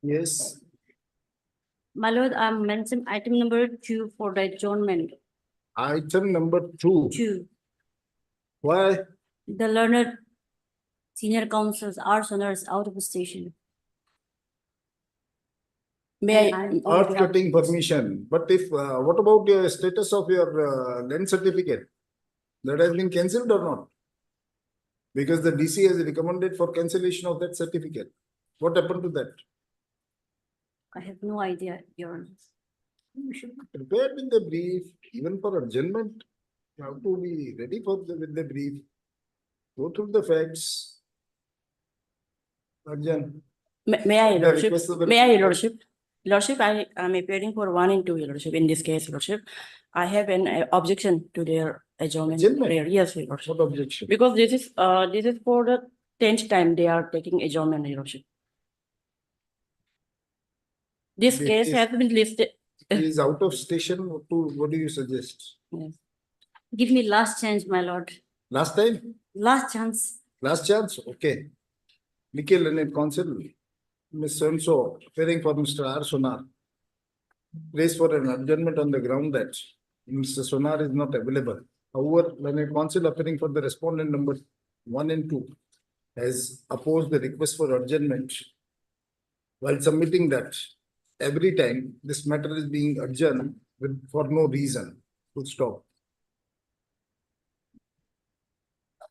Yes. My lord, I'm mentioning item number 2 for the adjournment. Item number 2. 2. Why? The learned senior counsels R. Sonar is out of the station. May I? Earth cutting permission. But if what about your status of your land certificate? That has been cancelled or not? Because the DC has recommended for cancellation of that certificate. What happened to that? I have no idea, Your Honor. You should be prepared with the brief, even for adjournment. You have to be ready with the brief. Go through the facts. Arjan. May I, The Lordship? request of the- May I, Lordship? Lordship, I am appearing for 1 and 2, Your Lordship. In this case, Lordship, I have an objection to their adjournment. Adjournment? Prayer. Yes, Your Lordship. What objection? Because this is for the 10th time they are taking adjournment, Your Lordship. This This case is- has been listed. He is out of station. What do you suggest? Yes. Give me last chance, my lord. Last time? Last chance. Last chance? Okay. Nikhil and Council, Ms. So-and-so, appearing for Mr. R. Sonar, raised for an adjournment on the ground that Mr. Sonar is not available. However, Learned Council appearing for the respondent number 1 and 2 has opposed the request for adjournment while submitting that every time this matter is being adjourned for no reason. Full stop.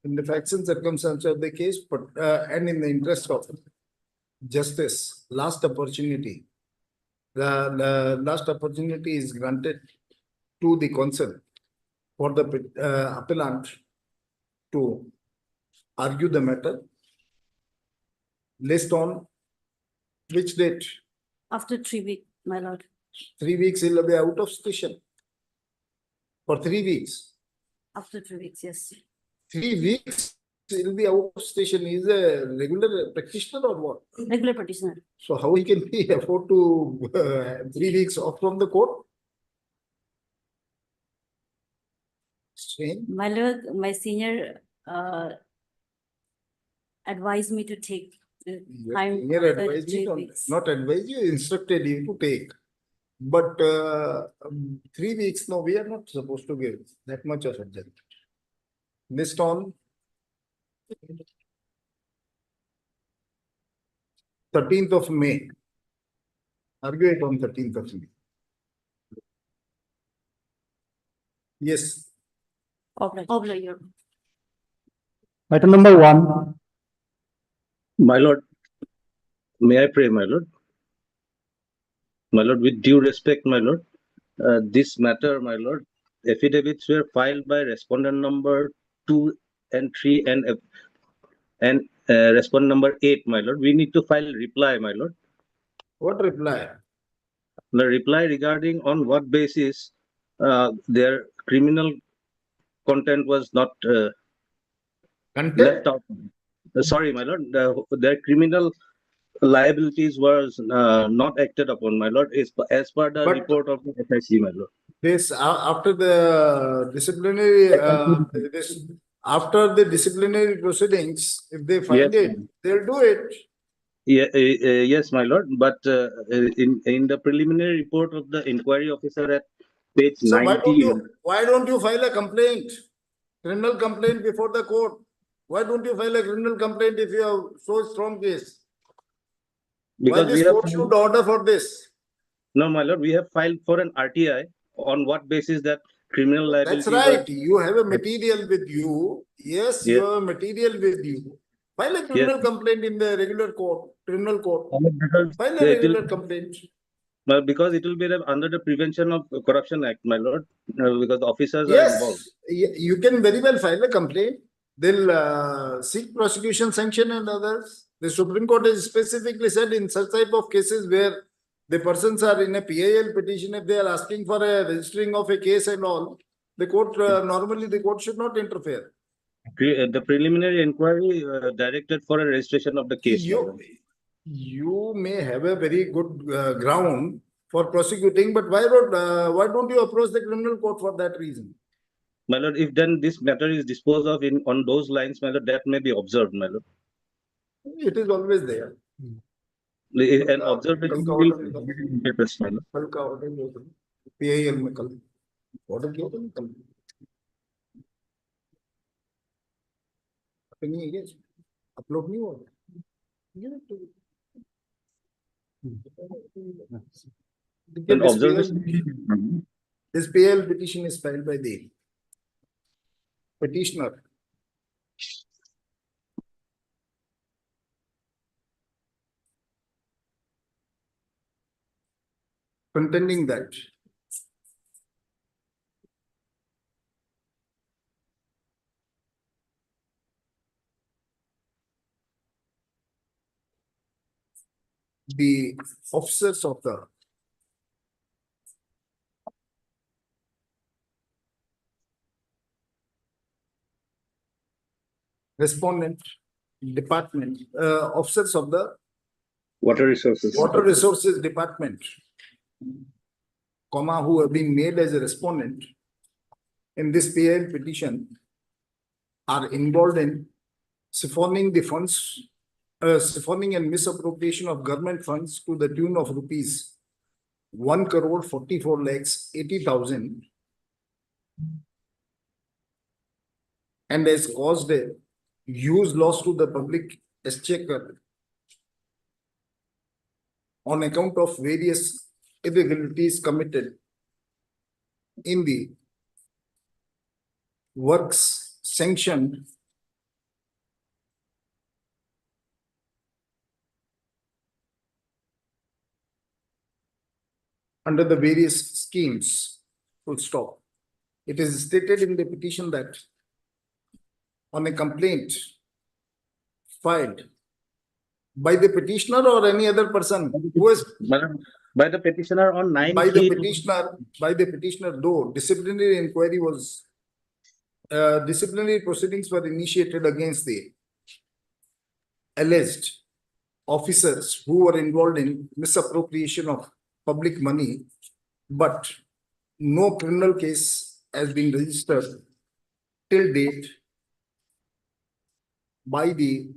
In the facts and circumstances of the case, but and in the interest of justice, last opportunity. The last opportunity is granted to the counsel for the appellant to argue the matter. List on which date? After 3 weeks, my lord. 3 weeks he'll be out of station. For 3 weeks. After 3 weeks, yes. 3 weeks he'll be out of station. He's a regular practitioner or what? Regular petitioner. So how he can be afford to 3 weeks off from the court? Strange. My lord, my senior advised me to take time. Here after advised 3 you, weeks. not advised you, instructed you to take. But 3 weeks, no, we are not supposed to give that much of adjournment. List on 13th of May. Argue it on 13th of May. Yes. Obligor, Your Item number 1. My lord, may I pray, my lord? My lord, with due respect, my lord, this matter, my lord, affidavits were filed by respondent number 2 and 3 and respondent number 8, my lord. We need to file reply, my lord. What reply? The reply regarding on what basis their criminal content was not Content? left out. Sorry, my lord, their criminal liabilities was not acted upon, my lord, as per the But- report of the FIC, my lord. This after the disciplinary after the disciplinary proceedings, if they find Yes, it, they'll do it. Yeah, yes, my lord, but in the preliminary report of the inquiry officer at page So 90, why don't you file a complaint, criminal complaint before the court? Why don't you file a criminal complaint if you have so strong case? Why because we this have court should order for this? no, my lord, we have filed for an RTI on what basis that criminal liability. That's right. You have a material with you. Yes, you Yes. have a material with you. File a criminal complaint in the regular court, criminal court. File a regular complaint. Because it will be under the Prevention of Corruption Act, my lord, because the officers are involved. Yes, you can very well file a complaint. They'll seek prosecution sanction and others. The Supreme Court has specifically said in such type of cases where the persons are in a PIL petition, if they are asking for a registering of a case and all, the court normally the court should not interfere. The preliminary inquiry directed for a registration of the case. my lord. You may have a very good ground for prosecuting, but why don't you approach the criminal court for that reason? My lord, if then this matter is disposed of in on those lines, my lord, that may be observed, my lord. It is always there. An observation will be papers, my lord. कल का order जो था, PIL में कल order किया था ना कल नहीं है क्या? अपलोड नहीं हुआ ये तो An this observation. this PIL petition is filed by the petitioner. Contending that the officers of the respondent department, officers of the Water resources. Water Resources Department, comma, who have been made as a respondent in this PIL petition are involved in siphoning the funds, siphoning and misappropriation of government funds to the tune of rupees 1,44,80,000 and has caused a huge loss to the public exchequer on account of various irregularities committed in the works sanctioned under the various schemes. Full stop. It is stated in the petition that on a complaint filed by the petitioner or any other person who is My lord, by the petitioner on 9 by the petitioner, though disciplinary inquiry was disciplinary proceedings were initiated against the alleged officers who were involved in misappropriation of public money, but no criminal case has been registered till date by the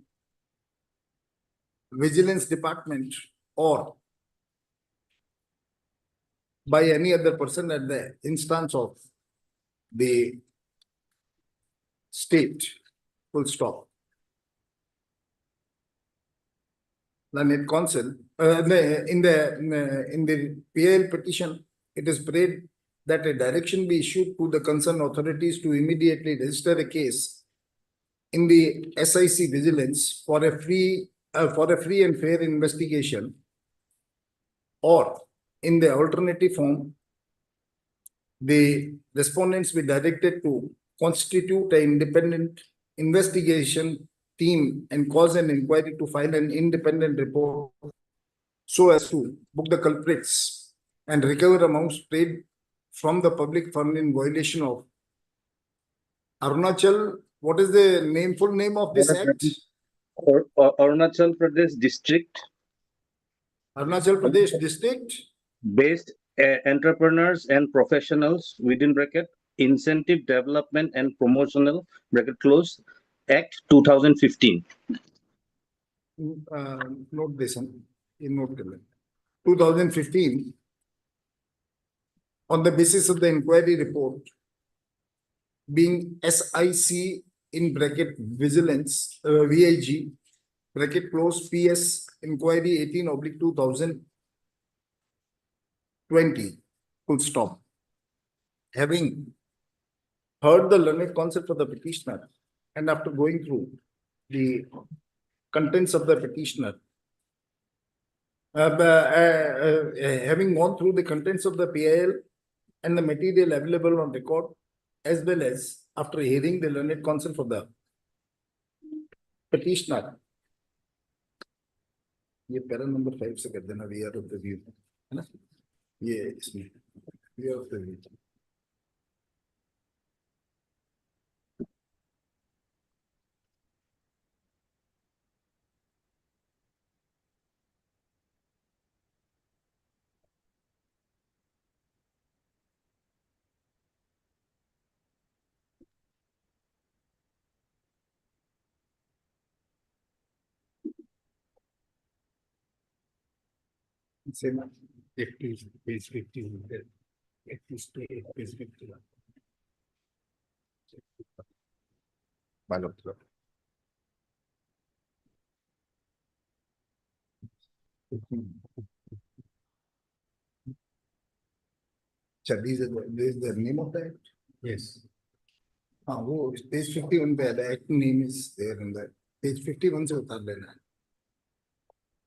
Vigilance Department or by any other person at the instance of the state. Full stop. Learned Counsel, in the PIL petition, it is prayed that a direction be issued to the concerned authorities to immediately register a case in the SIC vigilance for a free and fair investigation, or in the alternative form, the respondents be directed to constitute an independent investigation team and cause an inquiry to file an independent report so as to book the culprits and recover amounts paid from the public fund in violation of Arunachal. What is the full name of this act? Arunachal Pradesh District Arunachal Pradesh District based entrepreneurs and professionals within bracket incentive development and promotional bracket close Act 2015. Note this in note 2015, on the basis of the inquiry report being SIC in bracket vigilance, VIG bracket close PS inquiry 18/2020, full stop. Having heard the learned counsel for the petitioner and after going through the contents of the petitioner, having gone through the contents of the PIL and the material available on record, as well as after hearing the learned counsel for the petitioner, ये para number 5 से कर देना, we are of the view, है ना? ये इसमें we are of the view. Same. It is page 50. It is page 50. My lord. This is the name of that? Yes. वो page 51 पे the act name is there in that. Page 51 से उतार लेना है.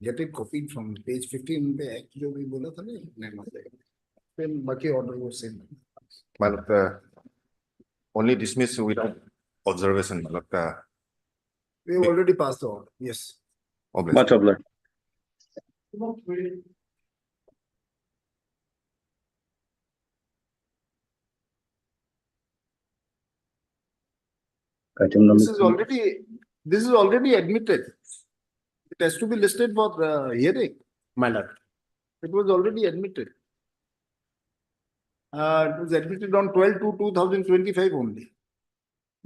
Get it copied from page 15 पे act जो भी बोला था ना name of that. फिर बाकी order वो same. मतलब only dismiss without observation मतलब We have already passed the order. Yes. obvious. Much obliged. Item number. This is already admitted. It has to be listed for hearing. My lord. It was already admitted. It was admitted on 12/2/2025 only.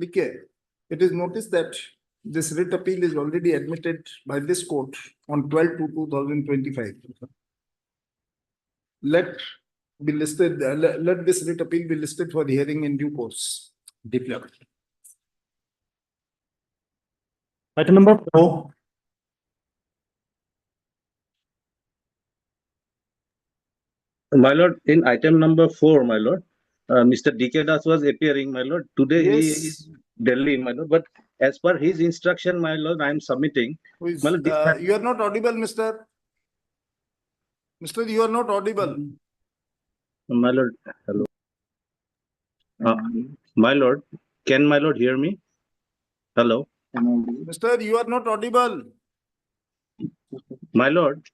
Okay. It is noticed that this writ appeal is already admitted by this court on 12/2/2025. Let be listed, let this writ appeal be listed for the hearing in due course. Deployed. Item number 4. My lord, in item number 4, my lord, Mr. DK Das was appearing, my lord. Today he Yes. is Delhi, my lord. But as per his instruction, my lord, I am submitting. Who is, My lord, you are not audible, Mr. Mr. You are not audible. My lord, hello. My lord, can my lord hear me? Hello, Mr. You are not audible. my lord.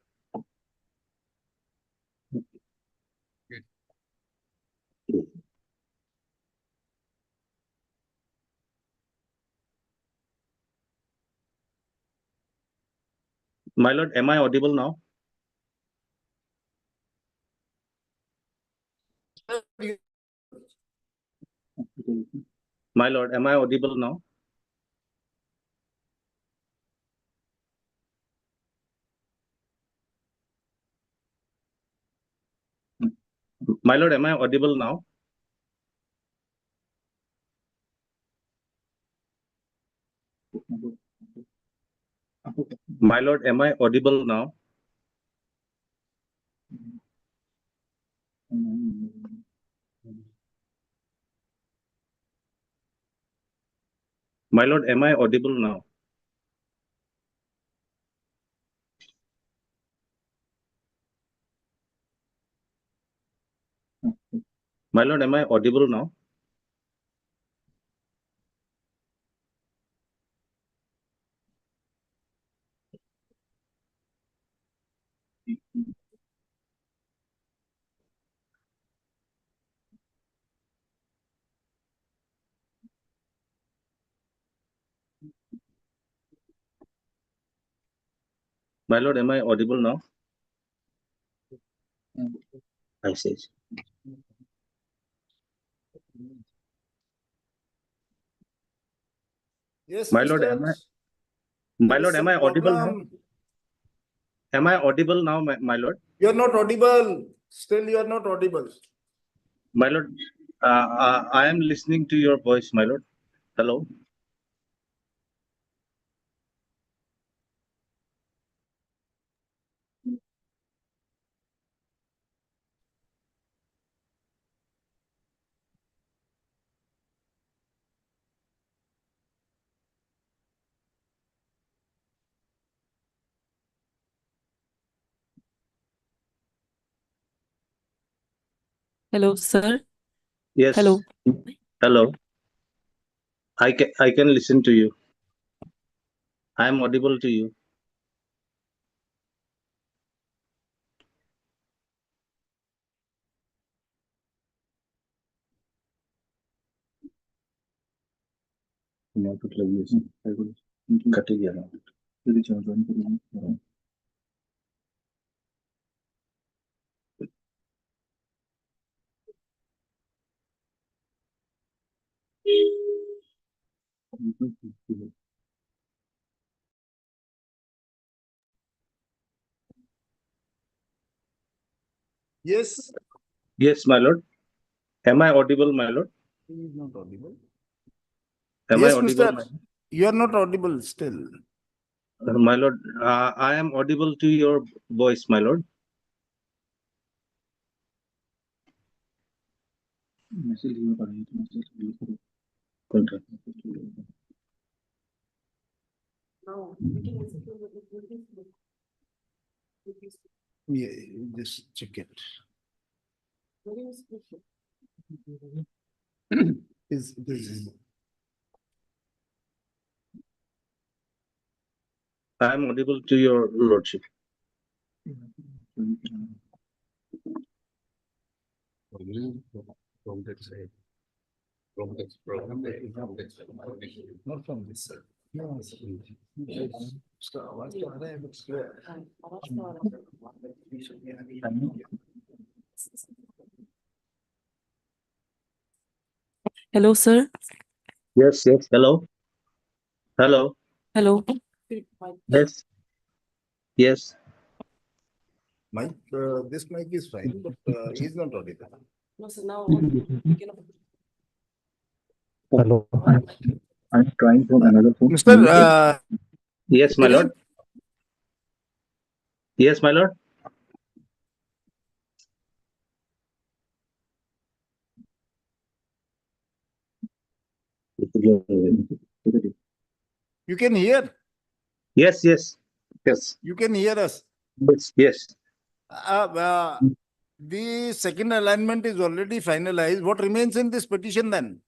My lord, am I audible now? My lord, am I audible now? My lord, am I audible now? My lord, am I audible now? My lord, am I audible now? My lord, am I audible now? My lord, am I audible now? I say. Yes, My lord, Mr. am I? There My is lord, am some I audible now? problem. Am I audible now, my lord? You are not audible. Still, you are not audible. My lord, I am listening to your voice, my lord. Hello. Hello, sir. Yes. Hello. Hello. I can listen to you. I am audible to you. Cut गया ना। Yes. Yes, my lord. Am I audible, my lord? He is not audible. Am Yes, I audible, Mr. my You are not audible still. My lord, I am audible to your voice, my lord. Yeah, just check it. Is I am audible to your lordship. from that side. Not from this side. No, sir. So, what's the other end? It's clear. Hello, sir. Yes, yes. Hello. Hello. Hello. Yes. Yes. Mic, this mic is fine, but he's not audible. No, sir, now. Hello. I'm trying from another phone. Mr. Yes, my lord. Yes, my lord. You can hear, Yes, yes. Yes. you can hear us. Yes. Yes. The second alignment is already finalized. What remains in this petition then?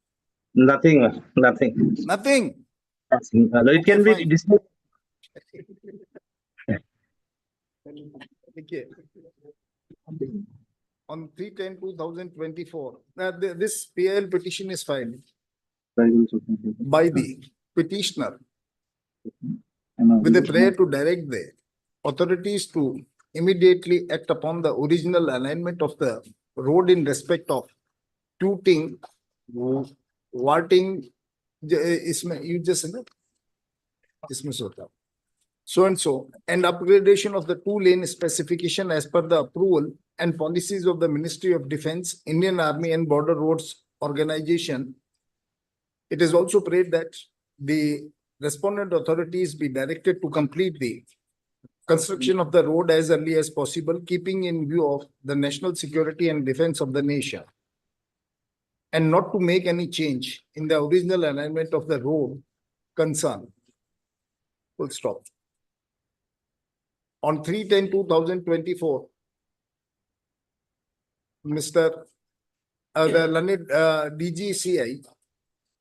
Nothing. Nothing. Nothing. It Okay, can be fine. dismissed. Okay. On 3/10/2024, this PIL petition is filed by the petitioner with a prayer to direct the authorities to immediately act upon the original alignment of the road in respect of Tooting, Warting, इसमें you just know, इसमें से होता है. So and so, and upgradation of the two-lane specification as per the approval and policies of the Ministry of Defence, Indian Army and Border Roads Organization. It is also prayed that the respondent authorities be directed to complete the construction of the road as early as possible, keeping in view of the national security and defense of the nation, and not to make any change in the original alignment of the road concerned. Full stop. On 3/10/2024, Mr. The learned DGCI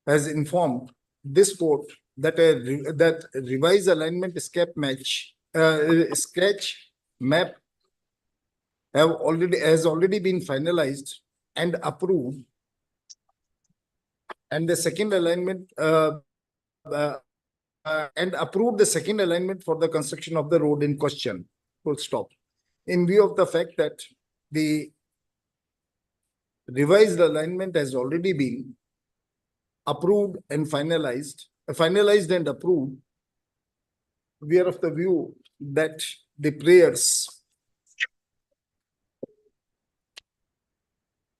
has informed this court that that revised alignment sketch map has already been finalized and approved, and the second alignment and approved the second alignment for the construction of the road in question. Full stop. In view of the fact that the revised alignment has already been approved and finalized and approved, we are of the view that the prayers,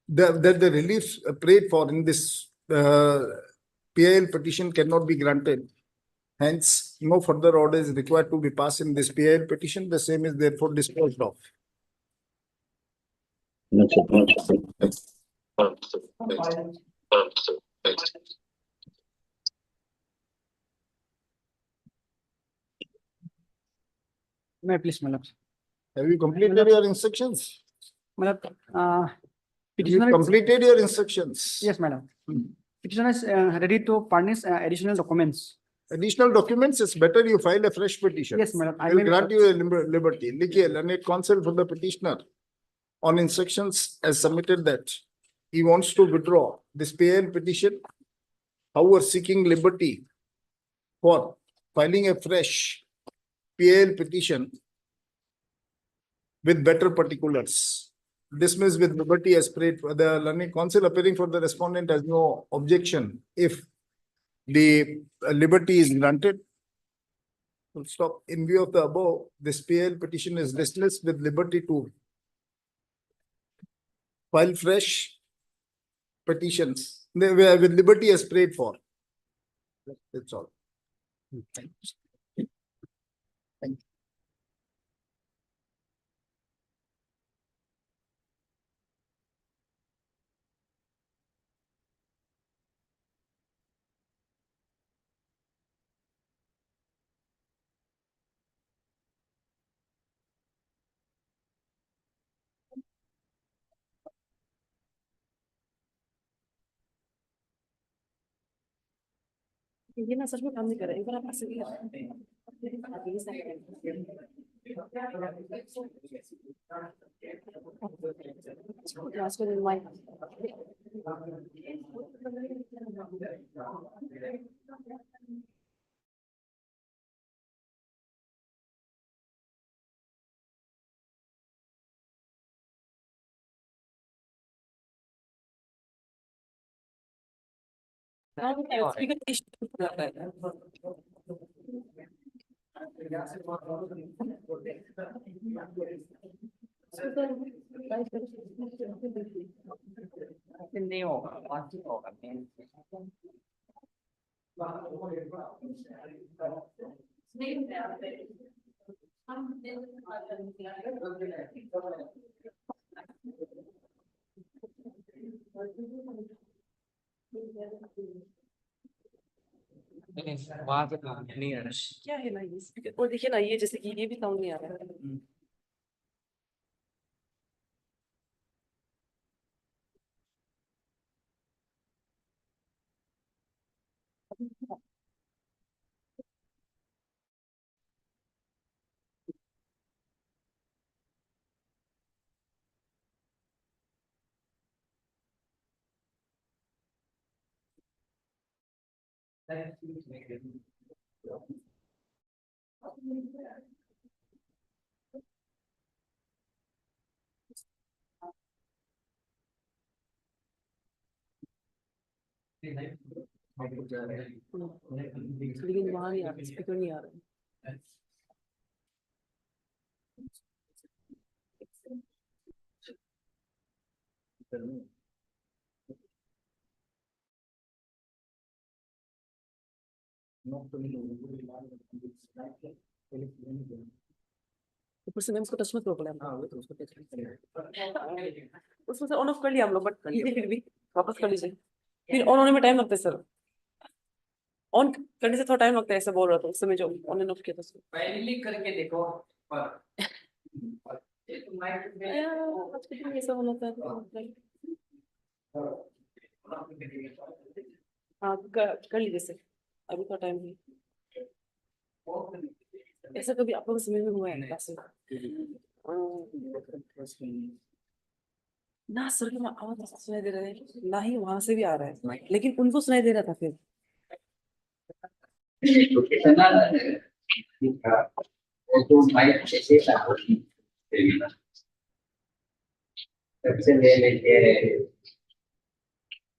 that the relief prayed for in this PIL petition cannot be granted. Hence, no further order is required to be passed in this PIL petition. The same is therefore disposed of. May I please, my lord. Have you completed your instructions? My lord, Have you petitioner is, completed your instructions? yes, madam. Petitioner is ready to furnish additional documents. Additional documents, it's better you file a fresh petition. Yes, madam. I We'll may, grant you a liberty. Likhiye, learned counsel for the petitioner on instructions as submitted that he wants to withdraw this PIL petition, however seeking liberty for filing a fresh PIL petition with better particulars. Dismissed with liberty as prayed. The learned counsel appearing for the respondent has no objection if the liberty is granted. Full stop. In view of the above, this PIL petition is dismissed with liberty to file fresh petitions. They were with liberty has prayed for. That's all. Thank you. Thank you. ये ना सच में काम नहीं कर रहा है, एक बार आप ऐसे भी नहीं होगा, बातचीत होगा। वहां पे नहीं आ रहा। क्या है ना ये speaker? और देखिए ना ये जैसे कि ये भी साउंड नहीं आ रहा है। लेकिन वहाँ नहीं आ रहा, स्पीकर नहीं आ रहा। ऊपर से मैम उसको टच मत करो बोला उसमें से ऑन ऑफ कर लिया हम लोग, बट फिर भी वापस कर लीजिए, फिर ऑन होने में टाइम लगता है सर। ऑन करने से थोड़ा टाइम लगता है, ऐसा बोल रहा था उस समय जो ऑन एंड ऑफ किया था उसको। पहले करके देखो ऐसा होना था। हाँ कर लीजिए सर, अभी तो टाइम है। ऐसा कभी आप लोगों के समय में हुआ है क्लास में? ना सर की आवाज सुनाई दे रहा है, ना ही वहां से भी आ रहा है, लेकिन उनको सुनाई दे रहा था फिर। सबसे ले लेके